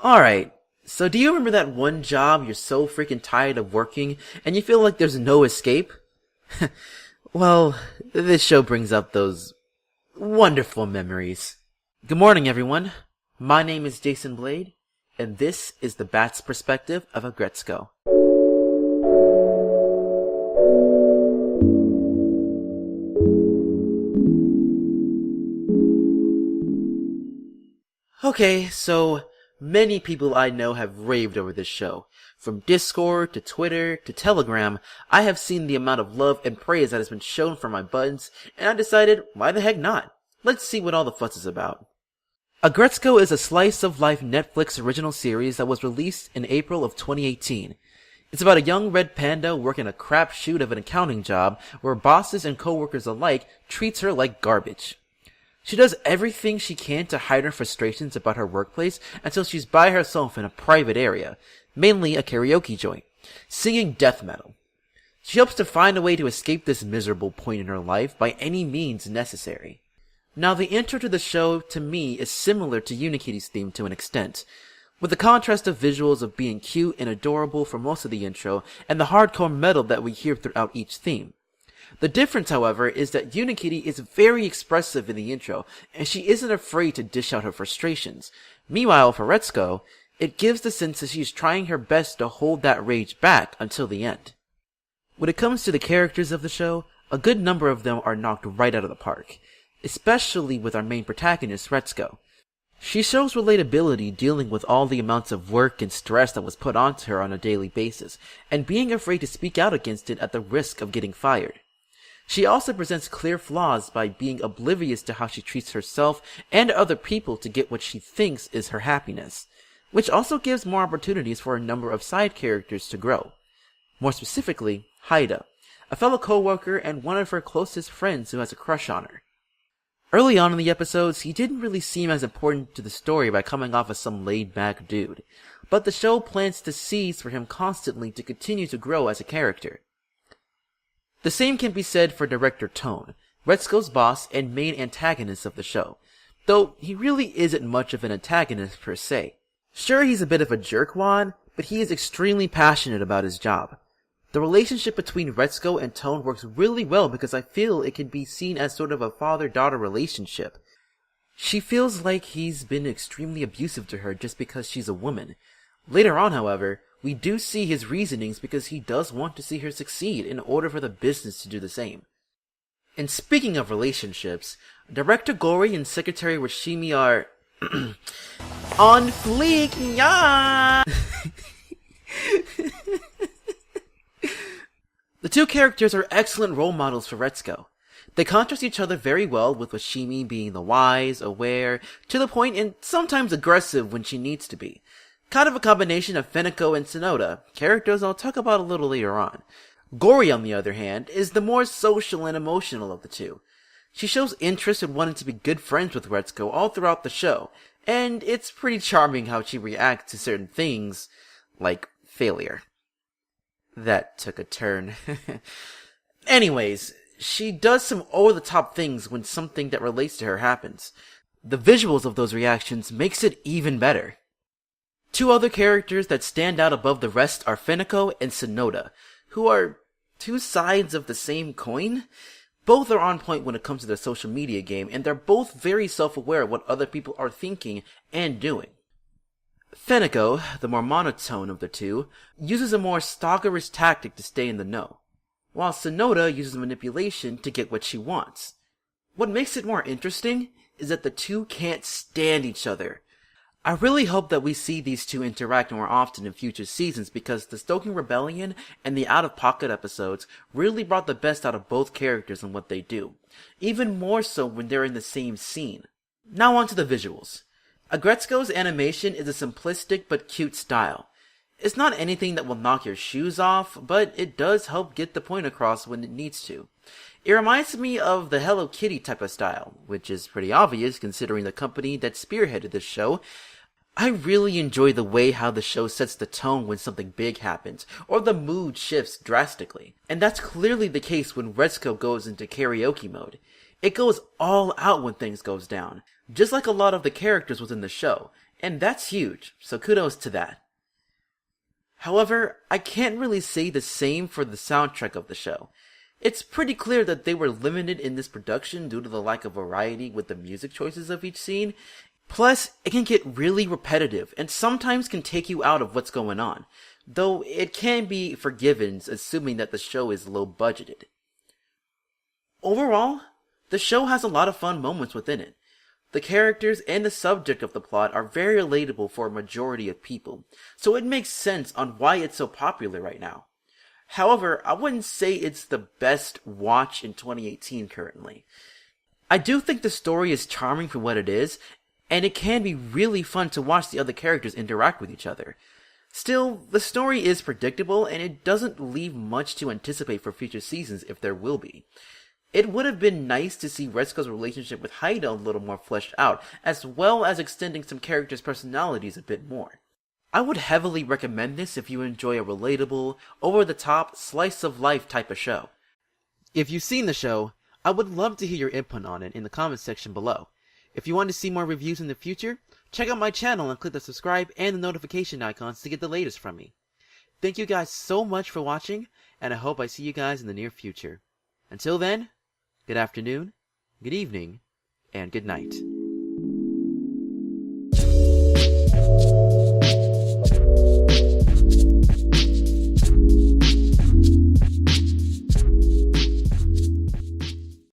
Alright, so do you remember that one job you're so freaking tired of working and you feel like there's no escape? Well, this show brings up those wonderful memories. Good morning, everyone. My name is Jason Blade, and this is the Bat's Perspective of Aggretsuko. Okay, so many people I know have raved over this show. From Discord to Twitter to Telegram, I have seen the amount of love and praise that has been shown for my buds, and I decided, why the heck not? Let's see what all the fuss is about. Aggretsuko is a slice-of-life Netflix original series that was released in April of 2018. It's about a young red panda working a crapshoot of an accounting job where bosses and coworkers alike treats her like garbage. She does everything she can to hide her frustrations about her workplace until she's by herself in a private area, mainly a karaoke joint, singing death metal. She hopes to find a way to escape this miserable point in her life by any means necessary. Now, the intro to the show, to me, is similar to Unikitty's theme to an extent, with the contrast of visuals of being cute and adorable for most of the intro, and the hardcore metal that we hear throughout each theme. The difference, however, is that Unikitty is very expressive in the intro, and she isn't afraid to dish out her frustrations. Meanwhile, for Aggretsuko, it gives the sense that she's trying her best to hold that rage back until the end. When it comes to the characters of the show, a good number of them are knocked right out of the park, especially with our main protagonist, Aggretsuko. She shows relatability dealing with all the amounts of work and stress that was put onto her on a daily basis, and being afraid to speak out against it at the risk of getting fired. She also presents clear flaws by being oblivious to how she treats herself and other people to get what she thinks is her happiness, which also gives more opportunities for a number of side characters to grow. More specifically, Haida, a fellow coworker and one of her closest friends who has a crush on her. Early on in the episodes, he didn't really seem as important to the story by coming off as some laid-back dude, but the show plants the seeds for him constantly to continue to grow as a character. The same can be said for director Tone, Aggretsuko's boss and main antagonist of the show, though he really isn't much of an antagonist per se. Sure, he's a bit of a jerkwad, but he is extremely passionate about his job. The relationship between Aggretsuko and Tone works really well because I feel it can be seen as sort of a father-daughter relationship. She feels like he's been extremely abusive to her just because she's a woman. Later on, however, we do see his reasonings because he does want to see her succeed in order for the business to do the same. And speaking of relationships, Director Gori and Secretary Rashimi are on fleek, yeah! The two characters are excellent role models for Aggretsuko. They contrast each other very well, with Rashimi being the wise, aware, to the point, and sometimes aggressive when she needs to be. Kind of a combination of Feneko and Sonoda, characters I'll talk about a little later on. Gori, on the other hand, is the more social and emotional of the two. She shows interest in wanting to be good friends with Aggretsuko all throughout the show, and it's pretty charming how she reacts to certain things, like failure. That took a turn. Anyways, she does some over-the-top things when something that relates to her happens. The visuals of those reactions makes it even better. Two other characters that stand out above the rest are Feneko and Sonoda, who are two sides of the same coin. Both are on point when it comes to their social media game, and they're both very self-aware of what other people are thinking and doing. Feneko, the more monotone of the two, uses a more stalkerish tactic to stay in the know, while Sonoda uses manipulation to get what she wants. What makes it more interesting is that the two can't stand each other. I really hope that we see these two interact more often in future seasons because the Stoking Rebellion and the Out of Pocket episodes really brought the best out of both characters and what they do, even more so when they're in the same scene. Now on to the visuals. Aggretsuko's animation is a simplistic but cute style. It's not anything that will knock your shoes off, but it does help get the point across when it needs to. It reminds me of the Hello Kitty type of style, which is pretty obvious considering the company that spearheaded this show. I really enjoy the way how the show sets the tone when something big happens, or the mood shifts drastically. And that's clearly the case when Aggretsuko goes into karaoke mode. It goes all out when things goes down, just like a lot of the characters within the show, And that's huge, so kudos to that. However, I can't really say the same for the soundtrack of the show. It's pretty clear that they were limited in this production due to the lack of variety with the music choices of each scene. Plus, it can get really repetitive and sometimes can take you out of what's going on, though it can be forgiven assuming that the show is low budgeted. Overall, the show has a lot of fun moments within it. The characters and the subject of the plot are very relatable for a majority of people, so it makes sense on why it's so popular right now. However, I wouldn't say it's the best watch in 2018 currently. I do think the story is charming for what it is, and it can be really fun to watch the other characters interact with each other. Still, the story is predictable, and it doesn't leave much to anticipate for future seasons if there will be. It would have been nice to see Retsuko's relationship with Haida a little more fleshed out, as well as extending some characters' personalities a bit more. I would heavily recommend this if you enjoy a relatable, over-the-top, slice-of-life type of show. If you've seen the show, I would love to hear your input on it in the comments section below. If you want to see more reviews in the future, check out my channel and click the subscribe and the notification icons to get the latest from me. Thank you guys so much for watching, and I hope I see you guys in the near future. Until then, good afternoon, good evening, and good night.